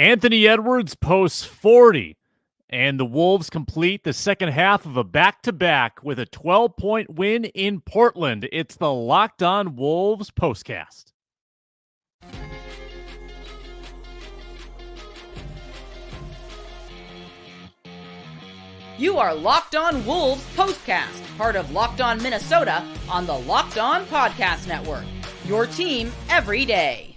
Anthony Edwards posts 40, and the Wolves complete the second half of a back-to-back with a 12-point win in Portland. It's the Locked On Wolves postcast. You are Locked On Wolves postcast, part of Locked On Minnesota on the Locked On Podcast Network. Your team every day.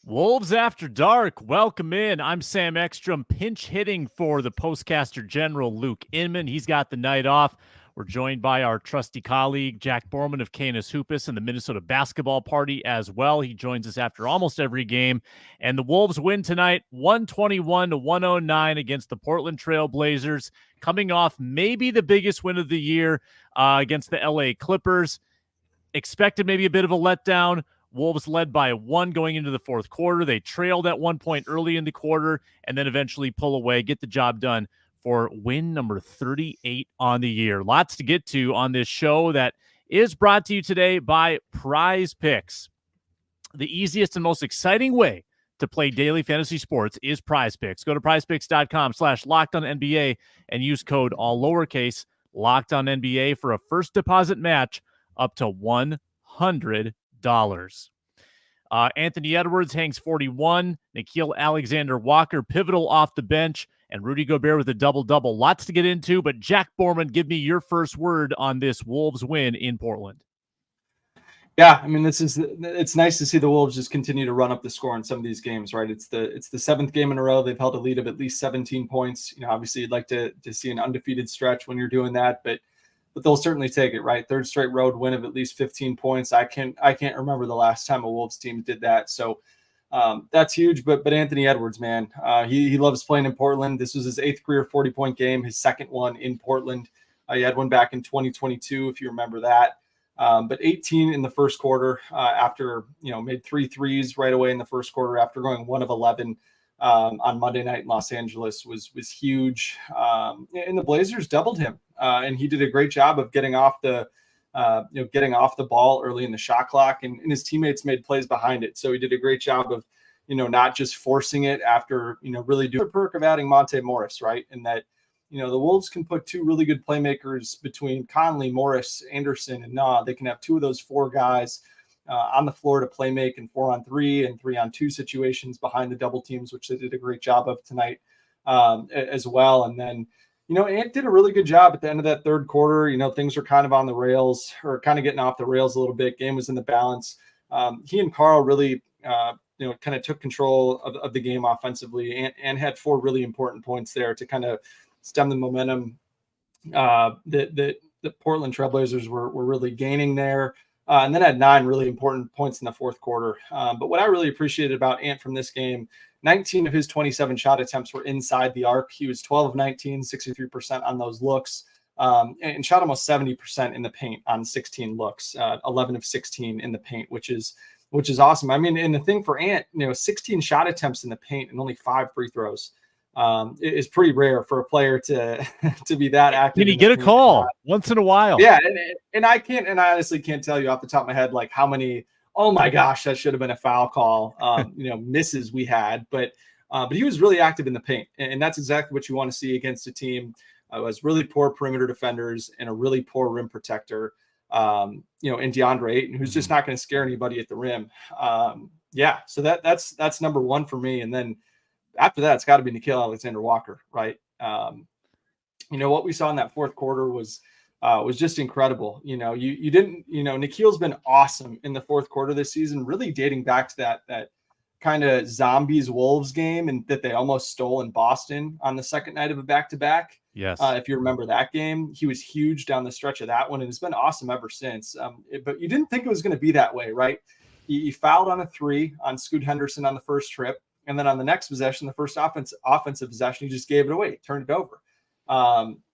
Wolves After Dark, welcome in. I'm Sam Ekstrom, pinch hitting for the postcaster general, Luke Inman. He's got the night off. We're joined by our trusty colleague, Jack Borman of Canis Hoopus and the Minnesota Basketball Party as well. He joins us after almost every game. And the Wolves win tonight, 121-109 against the Portland Trailblazers, coming off maybe the biggest win of the year against the LA Clippers. Expected maybe a bit of a letdown. Wolves led by 1 going into the fourth quarter. They trailed at one point early in the quarter and then eventually pull away, get the job done for win number 38 on the year. Lots to get to on this show that is brought to you today by PrizePicks. The easiest and most exciting way to play daily fantasy sports is PrizePicks. Go to prizepicks.com/LockedOnNBA and use code all lowercase LockedOnNBA for a first deposit match up to $100. Anthony Edwards hangs 41. Nickeil Alexander-Walker pivotal off the bench, and Rudy Gobert with a double-double. Lots to get into, but Jack Borman, give me your first word on this Wolves win in Portland. Yeah, I mean, it's nice to see the Wolves just continue to run up the score in some of these games, right? It's the seventh game in a row they've held a lead of at least 17 points. You know, obviously you'd like to see an undefeated stretch when you're doing that, but they'll certainly take it, right? Third straight road win of at least 15 points. I can't remember the last time a Wolves team did that. So that's huge. But Anthony Edwards, man, he loves playing in Portland. This was his 8th career 40-point game, his second one in Portland. He had one back in 2022, if you remember that. But 18 in the first quarter after, made 3 threes right away in the first quarter after going 1 of 11 on Monday night in Los Angeles was huge. And the Blazers doubled him. And he did a great job of getting off the ball early in the shot clock, and his teammates made plays behind it. So he did a great job of, not just forcing it after, really doing the perk of adding Monte Morris, right? And that, the Wolves can put 2 really good playmakers between Conley, Morris, Anderson, and They can have 2 of those 4 guys on the floor to play make in 4-on-3 and 3-on-2 situations behind the double teams, which they did a great job of tonight as well. And then, Ant did a really good job at the end of that third quarter. Things were kind of on the rails, or kind of getting off the rails a little bit. Game was in the balance. He and Carl really, kind of took control of the game offensively and had 4 really important points there to kind of stem the momentum that the Portland Trailblazers were really gaining there. And then had 9 really important points in the fourth quarter. But what I really appreciated about Ant from this game, 19 of his 27 shot attempts were inside the arc. He was 12 of 19, 63% on those looks, and shot almost 70% in the paint on 16 looks, 11 of 16 in the paint, which is awesome. I mean, and the thing for Ant, 16 shot attempts in the paint and only 5 free throws is pretty rare for a player to be that active. Can you get a call once in a while? Yeah, and I honestly can't tell you off the top of my head like how many. Oh my gosh, that should have been a foul call. Misses we had, but he was really active in the paint, and that's exactly what you want to see against a team who has really poor perimeter defenders and a really poor rim protector. In DeAndre Ayton, who's just not going to scare anybody at the rim. So that's number 1 for me, and then after that, it's got to be Nickeil Alexander-Walker, right? What we saw in that fourth quarter was just incredible. You didn't, Nickeil's been awesome in the fourth quarter this season, really dating back to that kind of Zombies Wolves game and that they almost stole in Boston on the second night of a back-to-back. Yes. If you remember that game, he was huge down the stretch of that one, and it's been awesome ever since. But you didn't think it was going to be that way, right? He fouled on a 3 on Scoot Henderson on the first trip. And then on the next possession, the first offensive possession, he just gave it away, turned it over.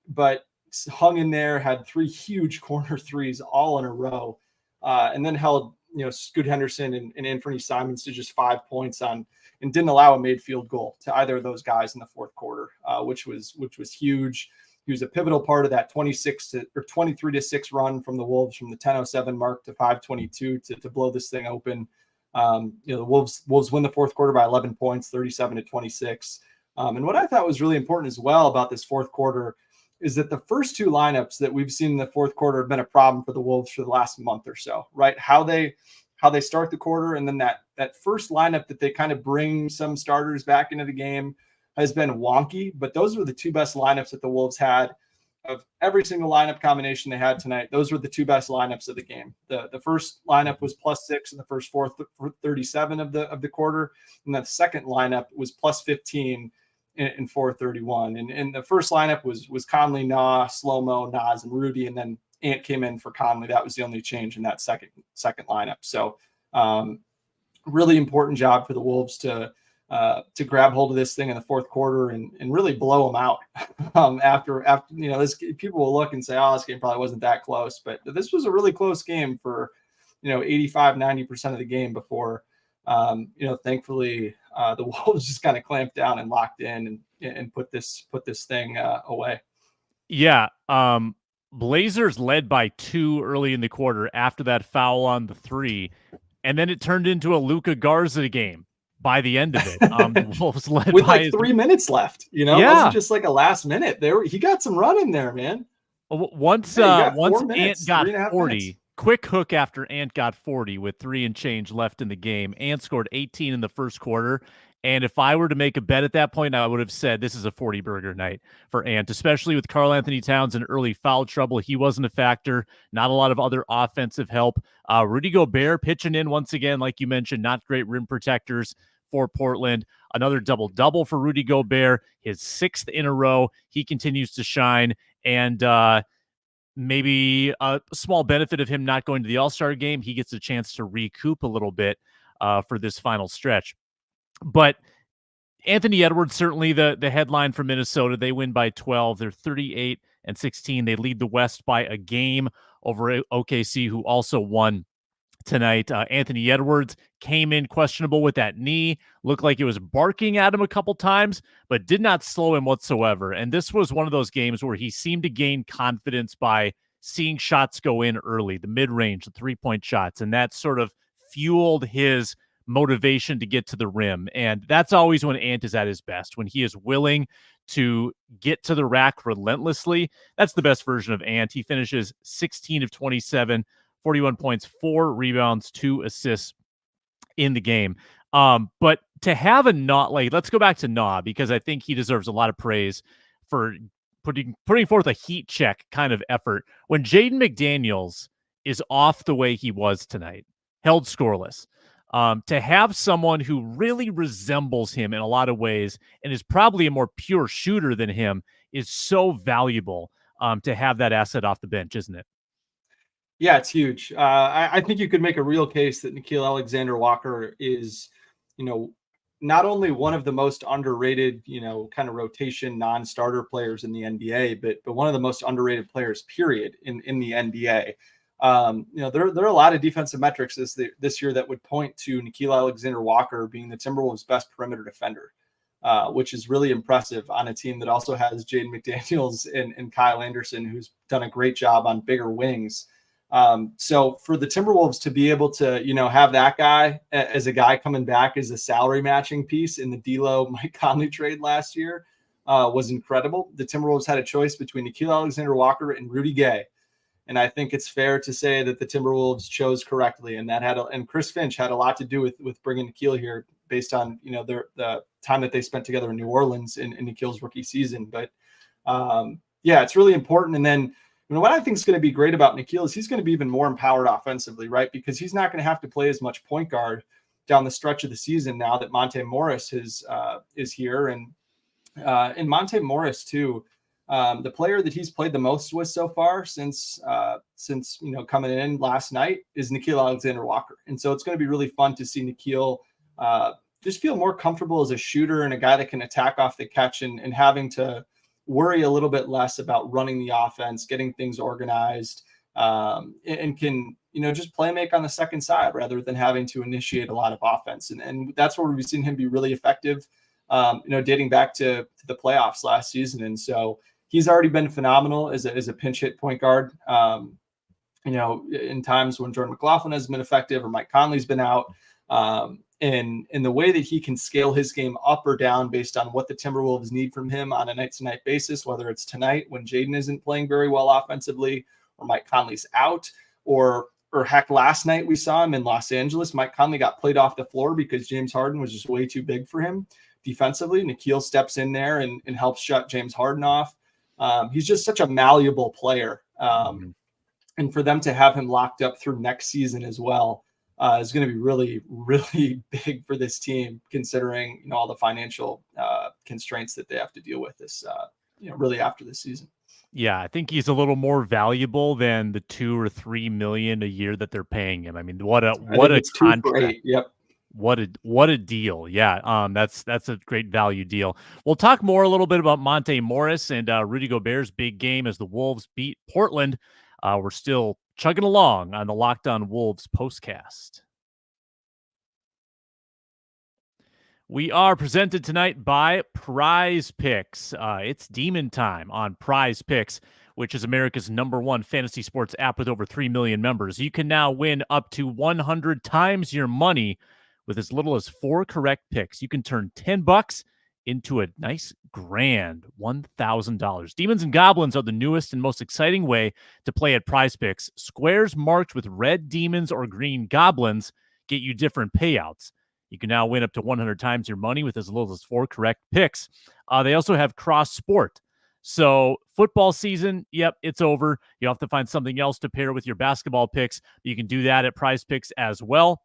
But hung in there, had 3 huge corner threes all in a row, and then held Scoot Henderson and Anthony Simons to just 5 points and didn't allow a made field goal to either of those guys in the fourth quarter, which was huge. He was a pivotal part of that 23-6 run from the Wolves from the 10:07 mark to 5:22 to blow this thing open. The Wolves win the fourth quarter by 11 points, 37-26. And what I thought was really important as well about this fourth quarter is that the first two lineups that we've seen in the fourth quarter have been a problem for the Wolves for the last month or so, right? How they start the quarter, and then that first lineup that they kind of bring some starters back into the game has been wonky. But those were the two best lineups that the Wolves had. Of every single lineup combination they had tonight, those were the two best lineups of the game. The first lineup was +6 in the first 4:37 of the quarter, and the second lineup was +15 in 4:31. And the first lineup was Conley, Nah, Slow-Mo, Nas, and Rudy, and then Ant came in for Conley. That was the only change in that second lineup. So really important job for the Wolves to grab hold of this thing in the fourth quarter and really blow them out. After this, people will look and say, oh, this game probably wasn't that close, but this was a really close game for 85-90% of the game before thankfully the Wolves just kind of clamped down and locked in and put this thing away. Yeah. Blazers led by 2 early in the quarter after that foul on the 3, and then it turned into a Luka Garza game by the end of it. The Wolves led with by 3 minutes left. It wasn't just like a last minute. He got some run in there, man. Once Ant got 40, quick hook after Ant got 40 with 3 and change left in the game. Ant scored 18 in the first quarter. And if I were to make a bet at that point, I would have said this is a 40-burger night for Ant, especially with Karl-Anthony Towns in early foul trouble. He wasn't a factor. Not a lot of other offensive help. Rudy Gobert pitching in once again, like you mentioned, not great rim protectors for Portland. Another double-double for Rudy Gobert, his 6th in a row. He continues to shine. And maybe a small benefit of him not going to the All-Star game, he gets a chance to recoup a little bit for this final stretch. But Anthony Edwards, certainly the headline for Minnesota. They win by 12. They're 38-16. They lead the West by a game over OKC, who also won tonight. Anthony Edwards came in questionable with that knee. Looked like it was barking at him a couple times, but did not slow him whatsoever. And this was one of those games where he seemed to gain confidence by seeing shots go in early, the mid-range, the three-point shots, and that sort of fueled his motivation to get to the rim. And that's always when Ant is at his best, when he is willing to get to the rack relentlessly. That's the best version of Ant. He finishes 16 of 27, 41 points, 4 rebounds, 2 assists in the game. But to have let's go back to Nah, because I think he deserves a lot of praise for putting forth a heat check kind of effort. When Jaden McDaniels is off the way he was tonight, held scoreless, to have someone who really resembles him in a lot of ways and is probably a more pure shooter than him is so valuable to have that asset off the bench, isn't it? Yeah, it's huge. I think you could make a real case that Nickeil Alexander-Walker is, not only one of the most underrated, kind of rotation non-starter players in the NBA, but one of the most underrated players, period, in the NBA. There are a lot of defensive metrics this year that would point to Nickeil Alexander-Walker being the Timberwolves' best perimeter defender, which is really impressive on a team that also has Jaden McDaniels and Kyle Anderson, who's done a great job on bigger wings. So for the Timberwolves to be able to, have that guy as a guy coming back as a salary matching piece in the D'Lo Mike Conley trade last year was incredible. The Timberwolves had a choice between Nickeil Alexander-Walker and Rudy Gay. And I think it's fair to say that the Timberwolves chose correctly, and and Chris Finch had a lot to do with bringing Nickeil here, based on the time that they spent together in New Orleans in Nickeil's rookie season. But it's really important. And then what I think is going to be great about Nickeil is he's going to be even more empowered offensively, right? Because he's not going to have to play as much point guard down the stretch of the season now that Monte Morris is here, and Monte Morris too. The player that he's played the most with so far since coming in last night is Nickeil Alexander-Walker. And so it's going to be really fun to see Nickeil just feel more comfortable as a shooter and a guy that can attack off the catch and having to worry a little bit less about running the offense, getting things organized, and can, just play make on the second side rather than having to initiate a lot of offense. And that's where we've seen him be really effective, dating back to the playoffs last season. And so he's already been phenomenal as a pinch hit point guard. In times when Jordan McLaughlin has been effective or Mike Conley's been out. And the way that he can scale his game up or down based on what the Timberwolves need from him on a night-to-night basis, whether it's tonight when Jaden isn't playing very well offensively, or Mike Conley's out, or heck, last night we saw him in Los Angeles. Mike Conley got played off the floor because James Harden was just way too big for him defensively. Nikhil steps in there and helps shut James Harden off. He's just such a malleable player. And for them to have him locked up through next season as well is going to be really, really big for this team, considering all the financial constraints that they have to deal with this, really after this season. Yeah, I think he's a little more valuable than the $2 or $3 million a year that they're paying him. I mean, what a contract! Yep. What a deal. Yeah. That's a great value deal. We'll talk more a little bit about Monte Morris and Rudy Gobert's big game as the Wolves beat Portland. We're still chugging along on the Locked On Wolves postcast. We are presented tonight by PrizePicks. It's demon time on PrizePicks, which is America's #1 fantasy sports app with over 3 million members. You can now win up to 100 times your money with as little as 4 correct picks. You can turn $10 into a nice grand $1,000. Demons and Goblins are the newest and most exciting way to play at PrizePicks. Squares marked with red demons or green goblins get you different payouts. You can now win up to 100 times your money with as little as 4 correct picks. They also have cross sport. So football season, yep, it's over. You have to find something else to pair with your basketball picks. You can do that at PrizePicks as well.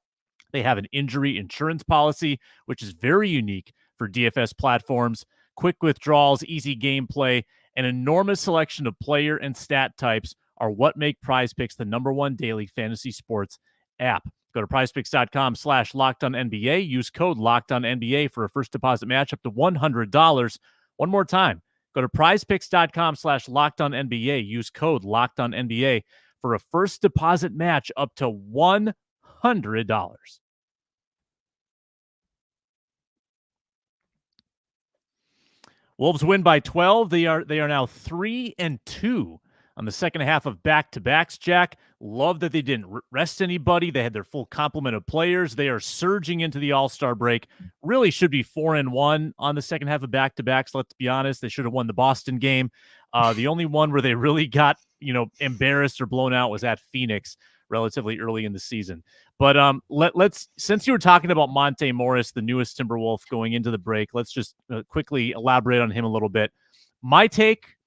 They have an injury insurance policy, which is very unique for DFS platforms. Quick withdrawals, easy gameplay, an enormous selection of player and stat types are what make PrizePicks the #1 daily fantasy sports app. Go to prizepicks.com/LockedOnNBA. Use code LockedOnNBA for a first deposit match up to $100. One more time. Go to prizepicks.com/LockedOnNBA. Use code LockedOnNBA for a first deposit match up to $100. Wolves win by 12. They are now 3-2 on the second half of back-to-backs, Jack. Love that they didn't rest anybody. They had their full complement of players. They are surging into the All-Star break. Really should be 4-1 on the second half of back-to-backs, let's be honest. They should have won the Boston game. The only one where they really got, embarrassed or blown out was at Phoenix relatively early in the season. But let's since you were talking about Monte Morris, the newest Timberwolf going into the break, let's just quickly elaborate on him a little bit. My take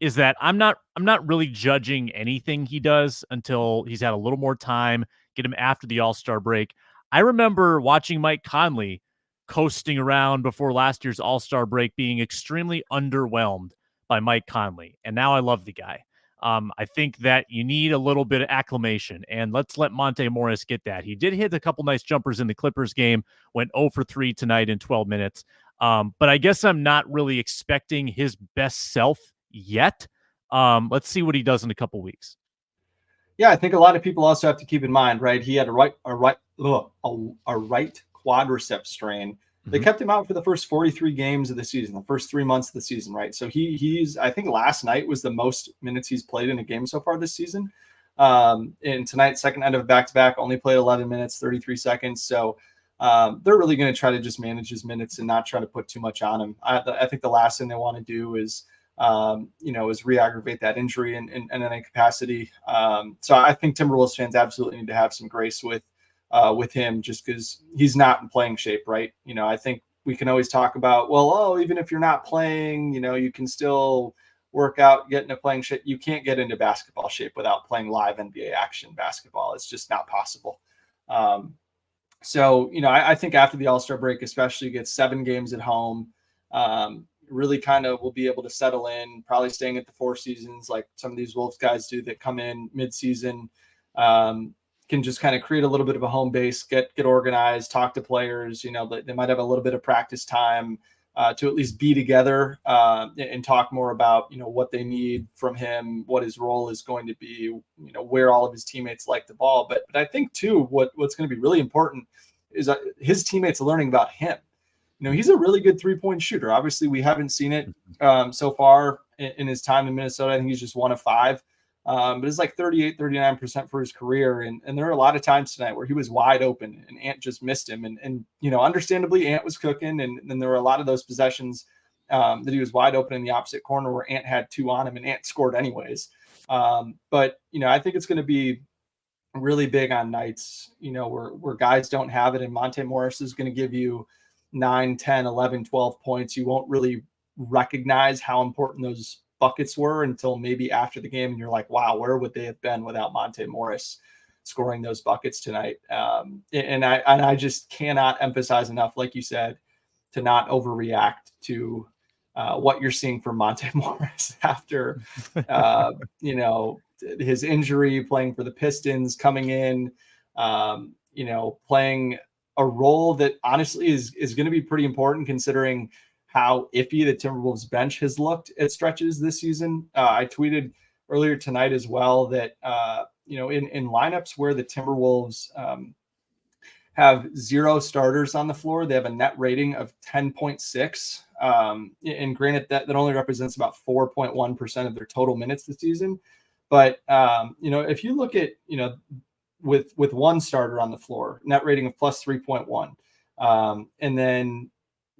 is that I'm not really judging anything he does until he's had a little more time, get him after the All-Star break. I remember watching Mike Conley coasting around before last year's All-Star break, being extremely underwhelmed by Mike Conley. And now I love the guy. I think that you need a little bit of acclimation, and let's let Monte Morris get that. He did hit a couple nice jumpers in the Clippers game, went 0 for 3 tonight in 12 minutes. But I guess I'm not really expecting his best self yet. Let's see what he does in a couple weeks. Yeah, I think a lot of people also have to keep in mind, right? He had a right quadricep strain. They kept him out for the first 43 games of the season, the first 3 months of the season, right? So he's I think last night was the most minutes he's played in a game so far this season. And tonight, second night of back-to-back, only played 11 minutes, 33 seconds. So they're really going to try to just manage his minutes and not try to put too much on him. I think the last thing they want to do is re-aggravate that injury in any capacity. So I think Timberwolves fans absolutely need to have some grace with him, just because he's not in playing shape, right? I think we can always talk about, even if you're not playing, you can still work out, get into playing shape. You can't get into basketball shape without playing live NBA action basketball. It's just not possible. So I think after the All-Star break, especially, gets 7 games at home, really kind of will be able to settle in, probably staying at the Four Seasons like some of these Wolves guys do that come in mid-season, can just kind of create a little bit of a home base, get organized, talk to players. They might have a little bit of practice time to at least be together and talk more about, what they need from him, what his role is going to be, where all of his teammates like the ball. But I think too, what's going to be really important is his teammates learning about him. He's a really good 3-point shooter. Obviously, we haven't seen it so far in his time in Minnesota. I think he's just 1 of 5 but it's like 38, 39% for his career. And there are a lot of times tonight where he was wide open and Ant just missed him. And understandably, Ant was cooking. And then there were a lot of those possessions that he was wide open in the opposite corner where Ant had 2 on him and Ant scored anyways. But I think it's going to be really big on nights, where guys don't have it. And Monte Morris is going to give you 9, 10, 11, 12 points. You won't really recognize how important those buckets were until maybe after the game. And you're like, wow, where would they have been without Monte Morris scoring those buckets tonight? And I just cannot emphasize enough, like you said, to not overreact to what you're seeing from Monte Morris after, his injury, playing for the Pistons, coming in, playing a role that honestly is going to be pretty important considering how iffy the Timberwolves bench has looked at stretches this season. I tweeted earlier tonight as well that, in lineups where the Timberwolves have 0 starters on the floor, they have a net rating of 10.6. And granted, that only represents about 4.1% of their total minutes this season. But, if you look at, with 1 starter on the floor, net rating of plus 3.1. And then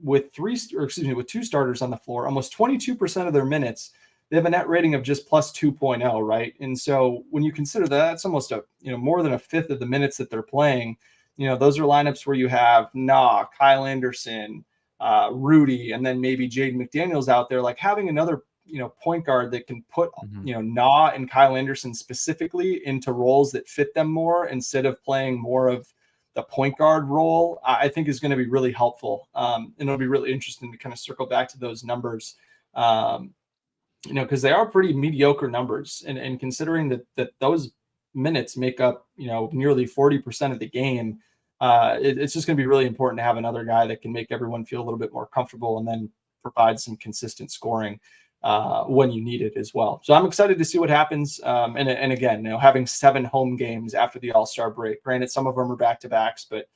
with 2 starters on the floor, almost 22% of their minutes, they have a net rating of just plus 2.0, right? And so when you consider that, that's almost more than a fifth of the minutes that they're playing. Those are lineups where you have Kyle Anderson, Rudy, and then maybe Jaden McDaniels out there. Like having another point guard that can put and Kyle Anderson specifically into roles that fit them more instead of playing more of the point guard role, I think is going to be really helpful. And it'll be really interesting to kind of circle back to those numbers, because they are pretty mediocre numbers. And considering that those minutes make up, nearly 40% of the game, it's just going to be really important to have another guy that can make everyone feel a little bit more comfortable and then provide some consistent scoring when you need it as well. So I'm excited to see what happens. And again, having 7 home games after the All-Star break, granted, some of them are back-to-backs, but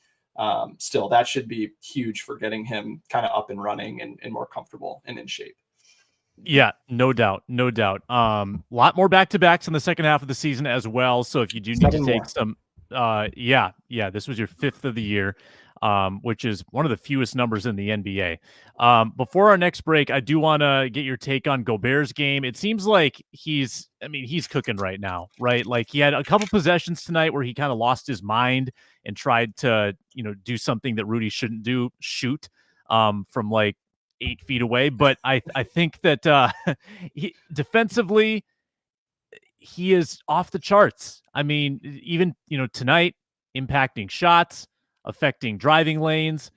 still, that should be huge for getting him kind of up and running and more comfortable and in shape. Yeah, no doubt. A lot more back-to-backs in the second half of the season as well. So if you do need to take some, this was your 5th of the year, which is one of the fewest numbers in the NBA. Before our next break, I do want to get your take on Gobert's game. It seems like he's cooking right now, right? Like he had a couple possessions tonight where he kind of lost his mind and tried to, do something that Rudy shouldn't do, shoot from like 8 feet away. But I think that defensively, he is off the charts. I mean, even, tonight, impacting shots, affecting driving lanes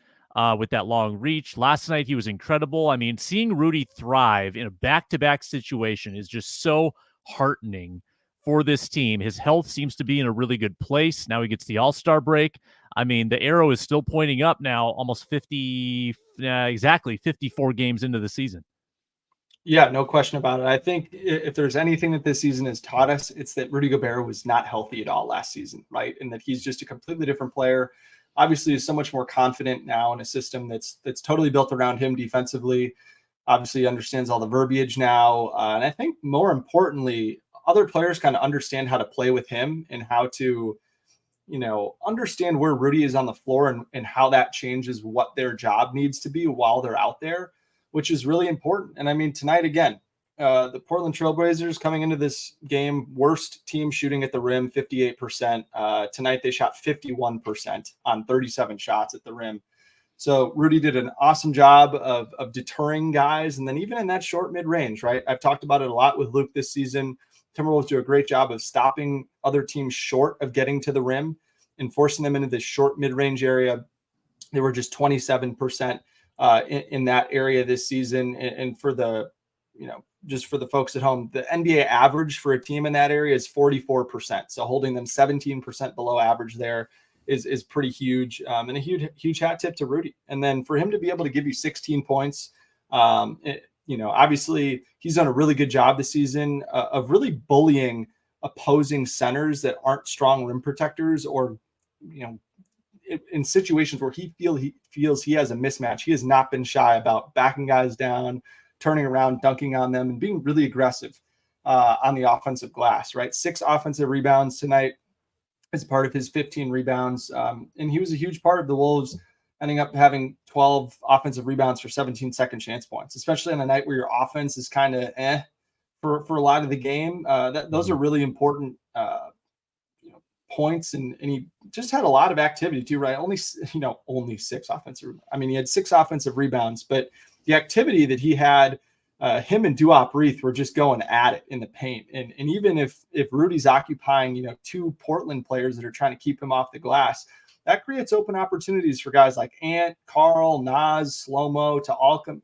with that long reach. Last night, he was incredible. I mean, seeing Rudy thrive in a back-to-back situation is just so heartening for this team. His health seems to be in a really good place. Now he gets the All-Star break. I mean, the arrow is still pointing up now, almost 54 games into the season. Yeah, no question about it. I think if there's anything that this season has taught us, it's that Rudy Gobert was not healthy at all last season, right? And that he's just a completely different player. Obviously, is so much more confident now in a system that's totally built around him defensively. Obviously, understands all the verbiage now. And I think more importantly, other players kind of understand how to play with him and how to, understand where Rudy is on the floor and how that changes what their job needs to be while they're out there, which is really important. And I mean, tonight, again, the Portland Trailblazers coming into this game, worst team shooting at the rim, 58%. Tonight, they shot 51% on 37 shots at the rim. So Rudy did an awesome job of deterring guys. And then even in that short mid-range, right? I've talked about it a lot with Luke this season. Timberwolves do a great job of stopping other teams short of getting to the rim and forcing them into this short mid-range area. They were just 27% in that area this season. And for the, just for the folks at home, the NBA average for a team in that area is 44%. So holding them 17% below average there is pretty huge. And a huge hat tip to Rudy. And then for him to be able to give you 16 points, obviously he's done a really good job this season of really bullying opposing centers that aren't strong rim protectors, or, in situations where he feels he has a mismatch. He has not been shy about backing guys down, turning around, dunking on them, and being really aggressive. on the offensive glass, right? 6 offensive rebounds tonight as part of his 15 rebounds. And he was a huge part of the Wolves ending up having 12 offensive rebounds for 17 second chance points, especially on a night where your offense is kind of for a lot of the game. Those are really important points, and he just had a lot of activity too, right? Only 6 offensive. I mean, he had 6 offensive rebounds, but the activity that he had, him and Duop Reith were just going at it in the paint. And even if Rudy's occupying, 2 Portland players that are trying to keep him off the glass, that creates open opportunities for guys like Ant, Carl, Naz, Slow-Mo to all come.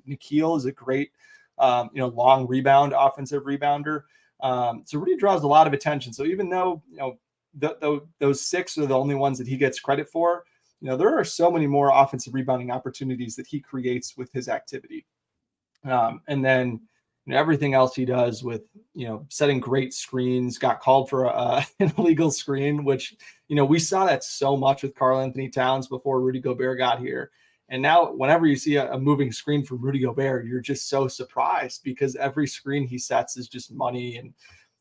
Nikhil is a great, long rebound, offensive rebounder. So Rudy draws a lot of attention. So even though, those 6 are the only ones that he gets credit for, there are so many more offensive rebounding opportunities that he creates with his activity. And then everything else he does with, setting great screens, got called for an illegal screen, which, we saw that so much with Karl Anthony Towns before Rudy Gobert got here. And now whenever you see a moving screen from Rudy Gobert, you're just so surprised because every screen he sets is just money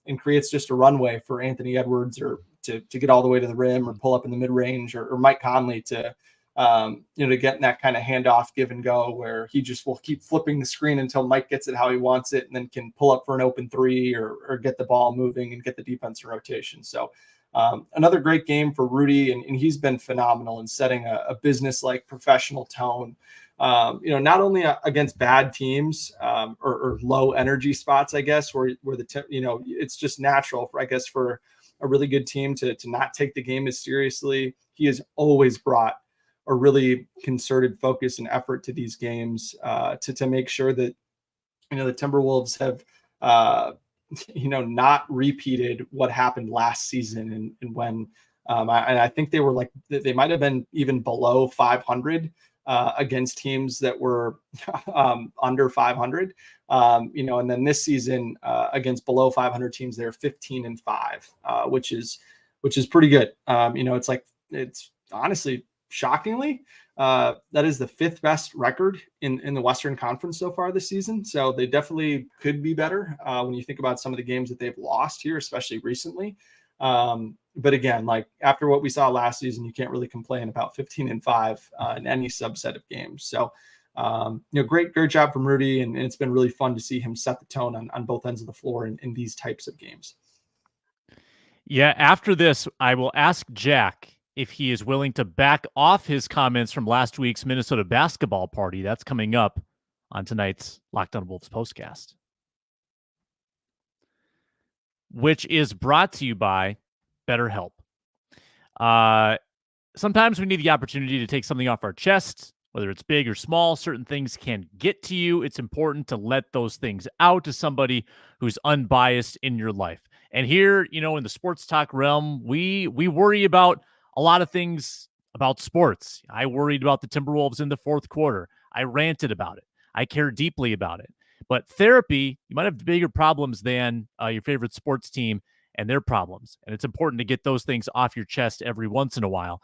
and creates just a runway for Anthony Edwards or to get all the way to the rim or pull up in the mid range or Mike Conley to get in that kind of handoff give and go where he just will keep flipping the screen until Mike gets it how he wants it and then can pull up for an open 3 or get the ball moving and get the defense in rotation. So another great game for Rudy, and he's been phenomenal in setting a business-like professional tone, not only against bad teams or low energy spots, I guess, where it's just natural, for a really good team to not take the game as seriously. He has always brought a really concerted focus and effort to these games to make sure that, the Timberwolves have, not repeated what happened last season. And when I think they were they might've been even below 500 against teams that were under 500, and then this season against below 500 teams, they're 15-5, which is pretty good. It's honestly, shockingly, that is the 5th best record in the Western Conference so far this season. So they definitely could be better when you think about some of the games that they've lost here, especially recently. But again, after what we saw last season, you can't really complain about 15-5 in any subset of games. So, great job from Rudy. And it's been really fun to see him set the tone on both ends of the floor in these types of games. Yeah. After this, I will ask Jack if he is willing to back off his comments from last week's Minnesota basketball party. That's coming up on tonight's Locked On Wolves postcast, which is brought to you by BetterHelp. Sometimes we need the opportunity to take something off our chest, whether it's big or small. Certain things can get to you. It's important to let those things out to somebody who's unbiased in your life. And here, in the sports talk realm, we worry about a lot of things about sports. I worried about the Timberwolves in the 4th quarter. I ranted about it. I care deeply about it. But therapy, you might have bigger problems than your favorite sports team and their problems. And it's important to get those things off your chest every once in a while.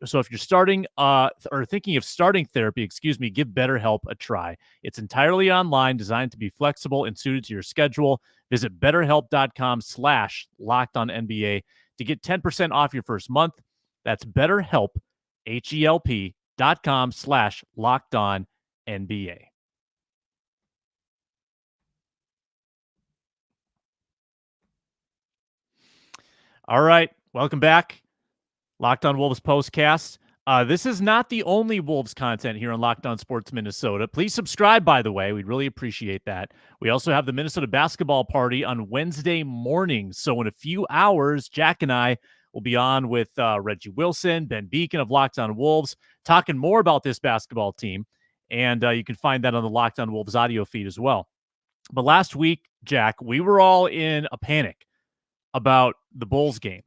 So if you're starting or thinking of starting therapy, give BetterHelp a try. It's entirely online, designed to be flexible and suited to your schedule. Visit BetterHelp.com/LockedOnNBA to get 10% off your first month. That's BetterHelp, HELP.com/LockedOnNBA. All right, welcome back. Locked On Wolves postcast. This is not the only Wolves content here on Locked On Sports Minnesota. Please subscribe, by the way. We'd really appreciate that. We also have the Minnesota basketball party on Wednesday mornings. So in a few hours, Jack and I will be on with Reggie Wilson, Ben Beacon of Locked On Wolves, talking more about this basketball team. And you can find that on the Locked On Wolves audio feed as well. But last week, Jack, we were all in a panic about the Bulls game.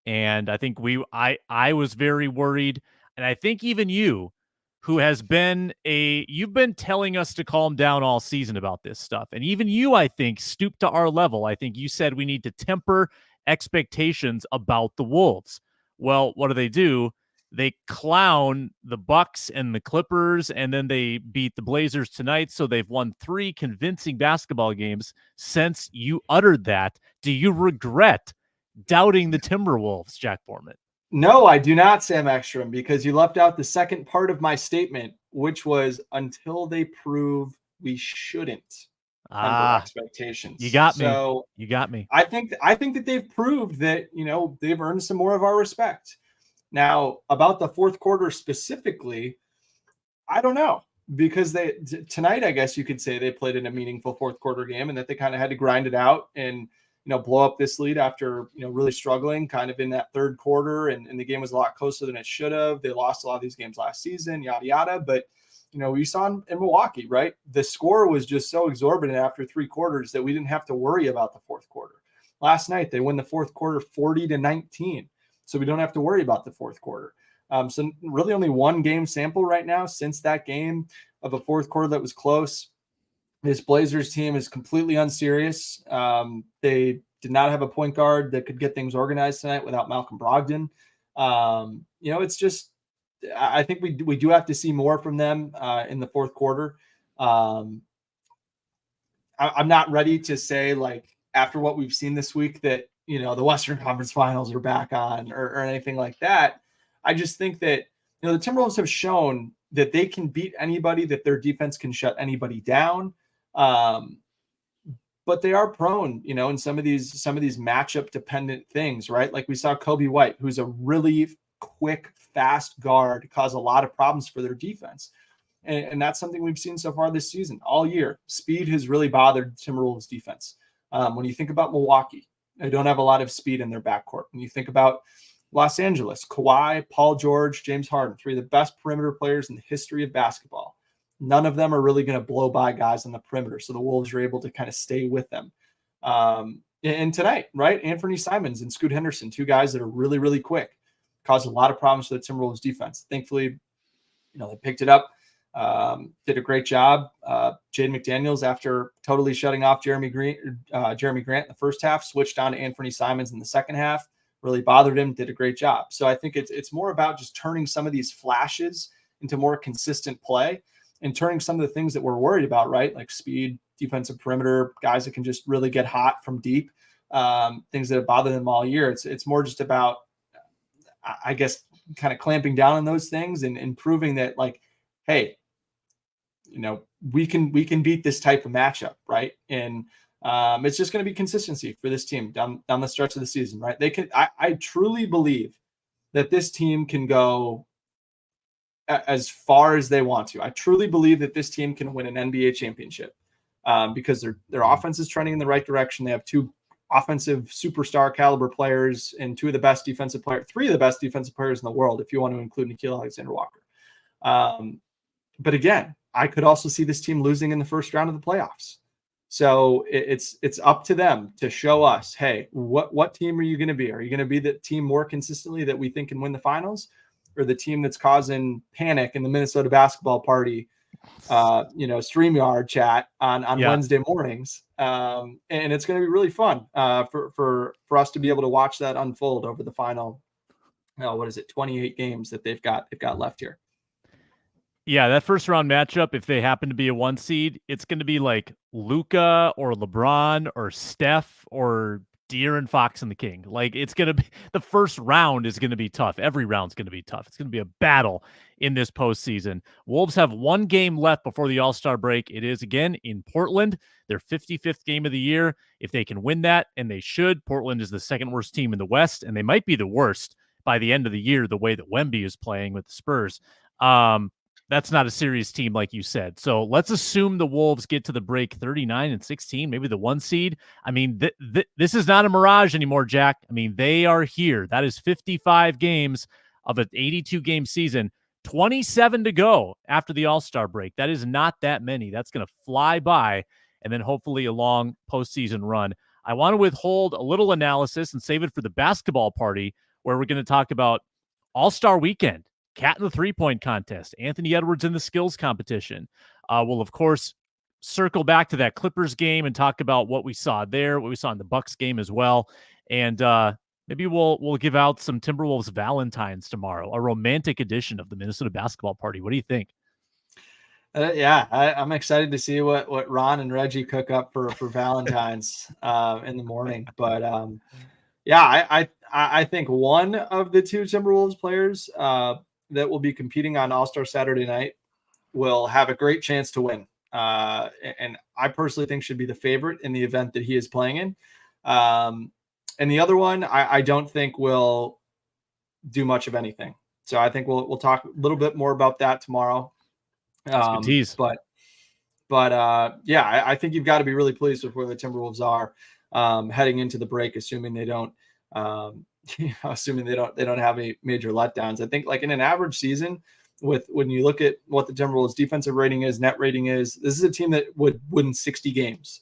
And I think I was very worried. And I think even you, who has been you've been telling us to calm down all season about this stuff. And even you, I think, stooped to our level. I think you said we need to temper expectations about the Wolves. Well, what do? They clown the Bucks and the Clippers, and then they beat the Blazers tonight. So they've won 3 convincing basketball games since you uttered that. Do you regret doubting the Timberwolves, Jack Borman? No, I do not, Sam Ekstrom, because you left out the second part of my statement, which was until they prove we shouldn't temper expectations. You got me. So you got me. I think that they've proved that, they've earned some more of our respect. Now, about the fourth quarter specifically, I don't know, because tonight, I guess you could say they played in a meaningful fourth quarter game, and that they kind of had to grind it out and blow up this lead after, really struggling kind of in that third quarter. And the game was a lot closer than it should have. They lost a lot of these games last season, yada, yada. But, we saw in Milwaukee, right? The score was just so exorbitant after 3 quarters that we didn't have to worry about the fourth quarter. Last night, they win the fourth quarter 40-19. So we don't have to worry about the fourth quarter. So really only 1 game sample right now since that game of a fourth quarter that was close. This Blazers team is completely unserious. They did not have a point guard that could get things organized tonight without Malcolm Brogdon. It's just, I think we do have to see more from them in the fourth quarter. I'm not ready to say, like, after what we've seen this week that, the Western Conference Finals are back on or anything like that. I just think that, the Timberwolves have shown that they can beat anybody, that their defense can shut anybody down. But they are prone, in some of these matchup dependent things, right? Like we saw Kobe White, who's a really quick, fast guard, cause a lot of problems for their defense. And that's something we've seen so far this season, all year. Speed has really bothered Timberwolves defense. When you think about Milwaukee, they don't have a lot of speed in their backcourt. When you think about Los Angeles, Kawhi, Paul George, James Harden, 3 of the best perimeter players in the history of basketball. None of them are really going to blow by guys on the perimeter. So the Wolves are able to kind of stay with them. And tonight, right? Anthony Simons and Scoot Henderson, 2 guys that are really, really quick, caused a lot of problems for the Timberwolves defense. Thankfully, they picked it up. Did a great job. Jaden McDaniels, after totally shutting off Jeremy Grant in the first half, switched on to Anthony Simons in the second half. Really bothered him. Did a great job. So I think it's more about just turning some of these flashes into more consistent play and turning some of the things that we're worried about, right? Like speed, defensive perimeter, guys that can just really get hot from deep, things that have bothered them all year. It's more just about, I guess, kind of clamping down on those things and proving that, like, hey, we can beat this type of matchup, right? And it's just going to be consistency for this team down the stretch of the season, right? I truly believe that this team can go as far as they want to. I truly believe that this team can win an NBA championship because their offense is trending in the right direction. They have 2 offensive superstar caliber players and 3 of the best defensive players in the world, if you want to include Nickeil Alexander-Walker. But again, I could also see this team losing in the first round of the playoffs. So it's up to them to show us, hey, what team are you going to be? Are you going to be the team more consistently that we think can win the finals, or the team that's causing panic in the Minnesota basketball party, StreamYard chat on Wednesday mornings? And it's going to be really fun for us to be able to watch that unfold over the final, 28 games that they've got left here. Yeah, that first round matchup, if they happen to be a 1 seed, it's going to be like Luka or LeBron or Steph or De'Aaron Fox and the King. Like, it's going to be, the first round is going to be tough. Every round's going to be tough. It's going to be a battle in this postseason. Wolves have 1 game left before the All-Star break. It is, again, in Portland, their 55th game of the year. If they can win that, and they should, Portland is the 2nd worst team in the West, and they might be the worst by the end of the year, the way that Wemby is playing with the Spurs. That's not a serious team, like you said. So let's assume the Wolves get to the break 39-16, maybe the 1 seed. I mean, this is not a mirage anymore, Jack. I mean, they are here. That is 55 games of an 82-game season, 27 to go after the All-Star break. That is not that many. That's going to fly by, and then hopefully a long postseason run. I want to withhold a little analysis and save it for the basketball party, where we're going to talk about All-Star weekend. Cat in the 3-point contest, Anthony Edwards in the skills competition. We'll, of course, circle back to that Clippers game and talk about what we saw there, what we saw in the Bucks game as well. And Maybe we'll give out some Timberwolves Valentines tomorrow, a romantic edition of the Minnesota basketball party. What do you think? Yeah, I'm excited to see what Ron and Reggie cook up for Valentine's in the morning. But yeah, I think one of the two Timberwolves players that will be competing on All-Star Saturday night will have a great chance to win. And I personally think should be the favorite in the event that he is playing in. And the other one, I don't think will do much of anything. So I think we'll talk a little bit more about that tomorrow. Tease. But yeah, I think you've got to be really pleased with where the Timberwolves are heading into the break, assuming they don't have any major letdowns. I think like in an average season, when you look at what the Timberwolves defensive rating is, net rating is, this is a team that would win 60 games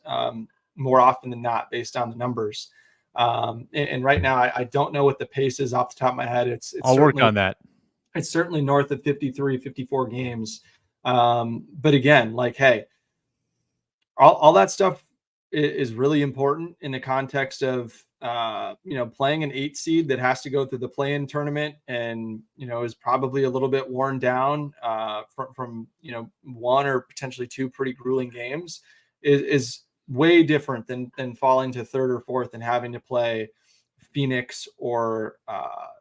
more often than not based on the numbers. And right now, I don't know what the pace is off the top of my head. I'll work on that. It's certainly north of 53, 54 games. But again, like, hey, all that stuff is really important in the context of, playing an 8 seed that has to go through the play-in tournament and, is probably a little bit worn down from one or potentially two pretty grueling games is way different than falling to third or fourth and having to play Phoenix or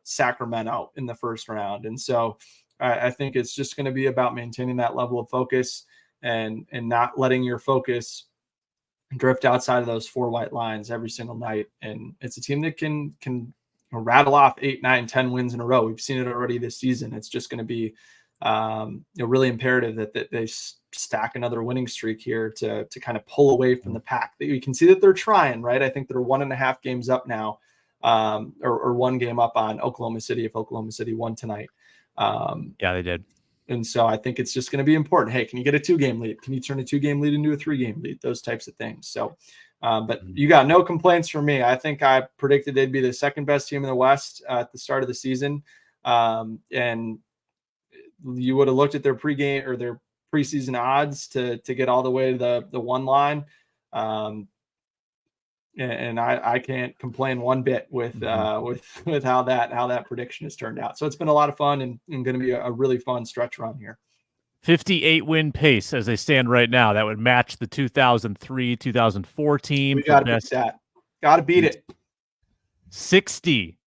Sacramento in the first round. And so I think it's just going to be about maintaining that level of focus and not letting your focus drift outside of those 4 white lines every single night. And it's a team that can rattle off 8, 9, 10 wins in a row. We've seen it already this season. It's just going to be really imperative that they stack another winning streak here to kind of pull away from the pack. You can see that they're trying, right? I think they're 1.5 games up now, or 1 game up on Oklahoma City if Oklahoma City won tonight. Yeah, they did. And so I think it's just going to be important. Hey, can you get a 2-game lead? Can you turn a 2-game lead into a 3-game lead? Those types of things. So, but you got no complaints from me. I think I predicted they'd be the second best team in the West at the start of the season. And you would have looked at their pregame or their preseason odds to get all the way to the 1 line. And I can't complain one bit with how that prediction has turned out. So it's been a lot of fun and going to be a really fun stretch run here. 58 win pace as they stand right now. That would match the 2003-2004 team. We got to beat that. Got to beat it. 60.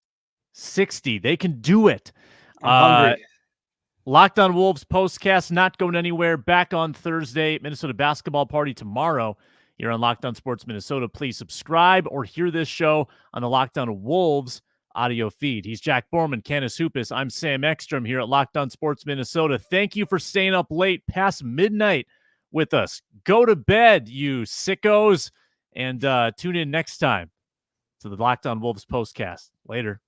They can do it. I'm hungry. Locked on Wolves postcast not going anywhere. Back on Thursday. Minnesota basketball party tomorrow. Here on Locked On Sports Minnesota. Please subscribe or hear this show on the Locked On Wolves audio feed. He's Jack Borman, Canis Hoopus. I'm Sam Ekstrom here at Locked On Sports Minnesota. Thank you for staying up late past midnight with us. Go to bed, you sickos, and tune in next time to the Locked On Wolves postcast. Later.